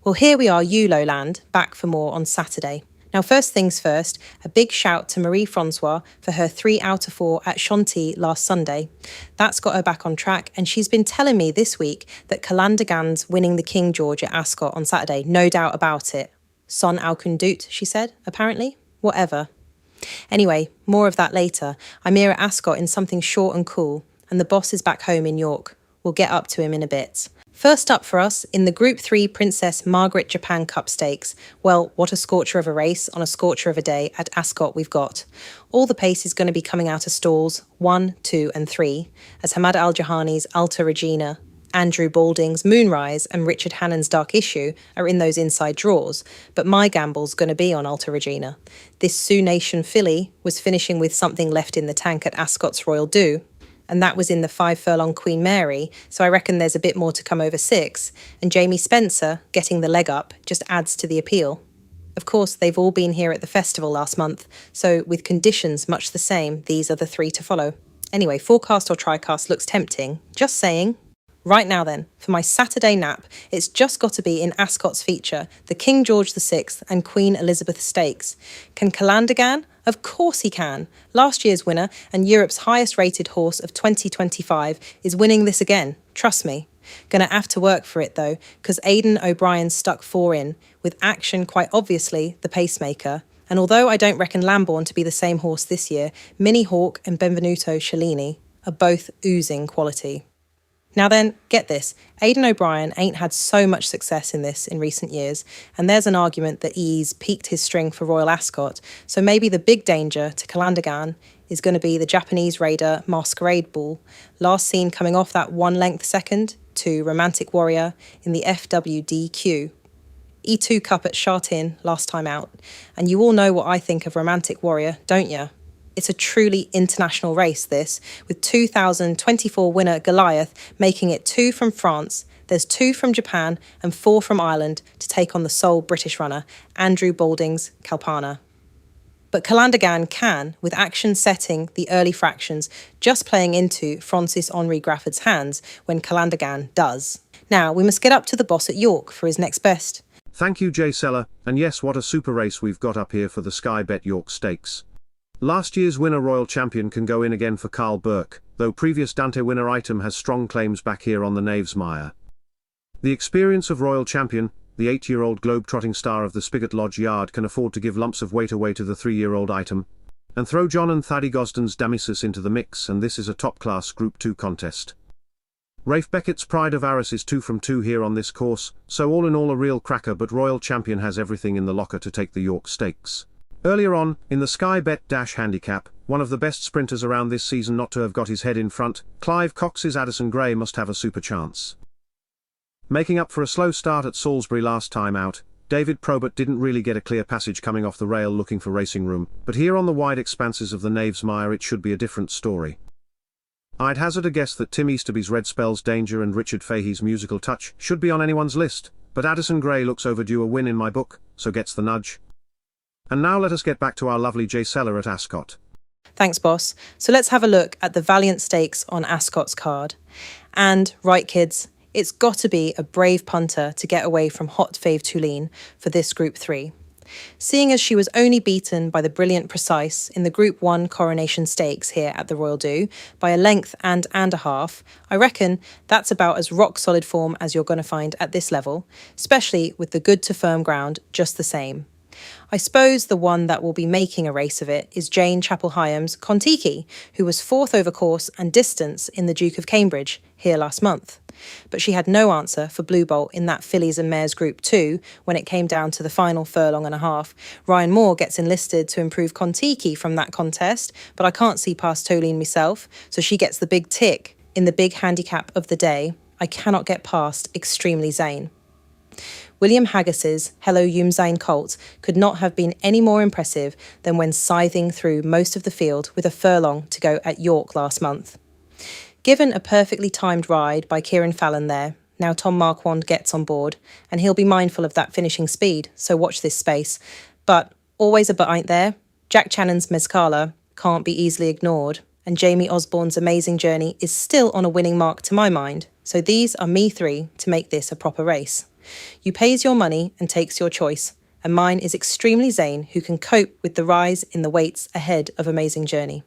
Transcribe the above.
Well, here we are, ULO land, back for more on Saturday. Now, first things first, a big shout to Marie-Francois for her 3 out of 4 at Chantilly last Sunday. That's got her back on track, and she's been telling me this week that Calandagan's winning the King George at Ascot on Saturday, no doubt about it. Son aucun doute, she said, apparently. Whatever. Anyway, more of that later. I'm here at Ascot in something short and cool, and the boss is back home in York. We'll get up to him in a bit. First up for us, in the Group 3 Princess Margaret Japan Cup Stakes. Well, what a scorcher of a race on a scorcher of a day at Ascot we've got. All the pace is going to be coming out of stalls 1, 2 and 3, as Hamad Al-Jahani's Alta Regina, Andrew Balding's Moonrise and Richard Hannon's Dark Issue are in those inside draws, but my gamble's going to be on Alta Regina. This Sioux Nation filly was finishing with something left in the tank at Ascot's Royal Do, and that was in the 5 furlong Queen Mary, so I reckon there's a bit more to come over 6, and Jamie Spencer getting the leg up just adds to the appeal. Of course, they've all been here at the festival last month, so with conditions much the same, these are the 3 to follow. Anyway, forecast or tricast looks tempting, just saying. Right now then, for my Saturday nap, it's just got to be in Ascot's feature, the King George VI and Queen Elizabeth Stakes. Can Calandagan? Of course he can. Last year's winner and Europe's highest rated horse of 2025 is winning this again, trust me. Gonna have to work for it though, because Aidan O'Brien stuck 4 in, with Action quite obviously the pacemaker. And although I don't reckon Lambourne to be the same horse this year, Mini Hawk and Benvenuto Cellini are both oozing quality. Now then, get this, Aidan O'Brien ain't had so much success in this in recent years, and there's an argument that he's peaked his string for Royal Ascot, so maybe the big danger to Calandagan is going to be the Japanese raider Masquerade Bull, last seen coming off that 1 length second to Romantic Warrior in the FWDQ. E2 Cup at Chartin last time out, and you all know what I think of Romantic Warrior, don't you? It's a truly international race, this, with 2024 winner Goliath making it 2 from France, there's 2 from Japan and 4 from Ireland to take on the sole British runner, Andrew Balding's Kalpana. But Calandagan can, with Action setting the early fractions, just playing into Francis Henri Grafford's hands when Calandagan does. Now, we must get up to the boss at York for his next best. Thank you, Jaysella, and yes, what a super race we've got up here for the Sky Bet York Stakes. Last year's winner Royal Champion can go in again for Carl Burke, though previous Dante winner Item has strong claims back here on the Knavesmire. The experience of Royal Champion, the 8-year-old globe-trotting star of the Spigot Lodge Yard, can afford to give lumps of weight away to the 3-year-old Item, and throw John and Thaddy Gosden's Damisus into the mix, and this is a top-class Group 2 contest. Rafe Beckett's Pride of Arras is 2 from 2 here on this course, so all in all a real cracker, but Royal Champion has everything in the locker to take the York Stakes. Earlier on, in the Sky Bet Dash Handicap, one of the best sprinters around this season not to have got his head in front, Clive Cox's Addison Gray must have a super chance. Making up for a slow start at Salisbury last time out, David Probert didn't really get a clear passage coming off the rail looking for racing room, but here on the wide expanses of the Knavesmire it should be a different story. I'd hazard a guess that Tim Easterby's Red Spells Danger and Richard Fahey's Musical Touch should be on anyone's list, but Addison Gray looks overdue a win in my book, so gets the nudge. And now let us get back to our lovely Jaysella at Ascot. Thanks, boss. So let's have a look at the Valiant Stakes on Ascot's card. And, right kids, it's got to be a brave punter to get away from hot fave Tulane for this Group 3. Seeing as she was only beaten by the brilliant Precise in the Group 1 Coronation Stakes here at the Royal Do by a length and a half, I reckon that's about as rock-solid form as you're going to find at this level, especially with the good to firm ground just the same. I suppose the one that will be making a race of it is Jane Chapel-Hyam's Kontiki, who was 4th over course and distance in the Duke of Cambridge here last month. But she had no answer for Blue Bolt in that Fillies and Mares Group 2 when it came down to the final furlong and a half. Ryan Moore gets enlisted to improve Kontiki from that contest, but I can't see past Toline myself, so she gets the big tick in the big handicap of the day. I cannot get past Extremely Zane. William Haggis's Hello Yumzane Colt could not have been any more impressive than when scything through most of the field with a furlong to go at York last month. Given a perfectly timed ride by Kieran Fallon there, now Tom Marquand gets on board, and he'll be mindful of that finishing speed, so watch this space. But always a but ain't there. Jack Channon's Mezcala can't be easily ignored, and Jamie Osborne's Amazing Journey is still on a winning mark to my mind, so these are me 3 to make this a proper race. You pays your money and takes your choice, and mine is Extremely Zane, who can cope with the rise in the weights ahead of Amazing Journey.